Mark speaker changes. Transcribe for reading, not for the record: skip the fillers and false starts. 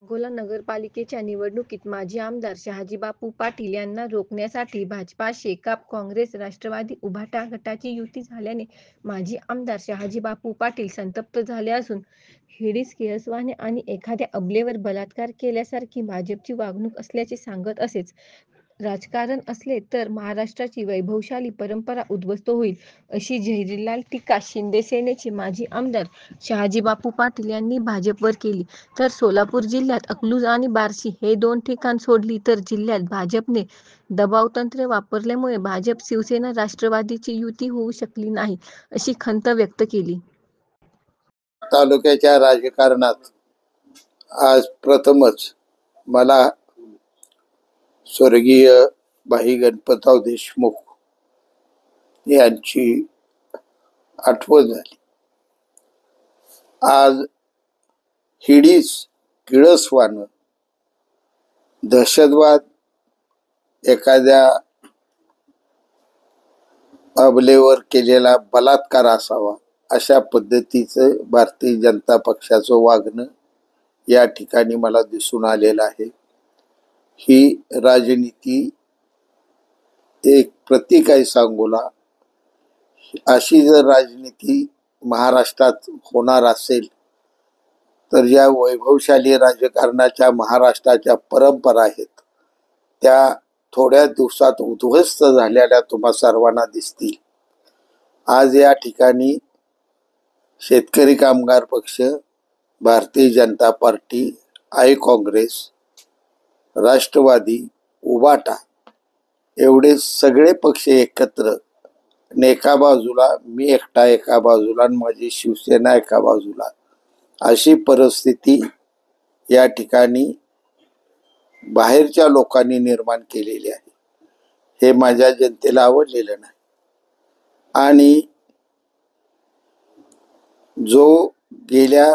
Speaker 1: अकोला नगरपालिकेच्या निवडणुकीत माजी आमदार शहाजीबापू पाटील यांना रोखण्यासाठी भाजपा, शेकाप, काँग्रेस, राष्ट्रवादी, उभाटा गटाची युती झाल्याने माजी आमदार शहाजीबापू पाटील संतप्त झाले असून हेडीस किळसवाने आणि एखाद्या अबलेवर बलात्कार केल्यासारखी भाजपची वागणूक असल्याचे सांगत असेच राजकारण असले तर महाराष्ट्राची वैभवशाली परंपरा उद्ध्वस्त होईल, अशी जहिरीलाल टीका शिंदे सेनेचे माजी आमदार शहाजीबापू पाटील यांनी भाजपवर केली. तर सोलापूर जिल्ह्यात अकलूज आणि बार्शी हे दोन ठिकाण सोडली तर जिल्ह्यात भाजपने दबावतंत्र वापरल्यामुळे भाजप, शिवसेना, राष्ट्रवादीची युती होऊ शकली नाही, अशी खंत व्यक्त केली.
Speaker 2: तालुक्याच्या राजकारणात आज प्रथमच मला स्वर्गीय भाई गणपतराव देशमुख यांची आठवण झाली. आज हिडीस किळसवानं दहशतवाद, एखाद्या अबलेवर केलेला बलात्कार असावा अशा पद्धतीचं भारतीय जनता पक्षाचं वागणं या ठिकाणी मला दिसून आलेलं आहे. ही राजनीती एक प्रतीक आहे सांगोला. अशी जर राजनीती महाराष्ट्रात होणार असेल तर या वैभवशाली राजकारणाच्या महाराष्ट्राच्या परंपरा आहेत त्या थोड्या दिवसात उद्ध्वस्त झालेल्या तुम्हा सर्वांना दिसतील. आज या ठिकाणी शेतकरी कामगार पक्ष, भारतीय जनता पार्टी, आय काँग्रेस, राष्ट्रवादी, उभाटा एवढे सगळे पक्ष एकत्र एका बाजूला, मी एकटा एका बाजूला आणि माझी शिवसेना एका बाजूला, अशी परिस्थिती या ठिकाणी बाहेरच्या लोकांनी निर्माण केलेली आहे. हे माझ्या जनतेला आवडलेलं नाही. आणि जो गेल्या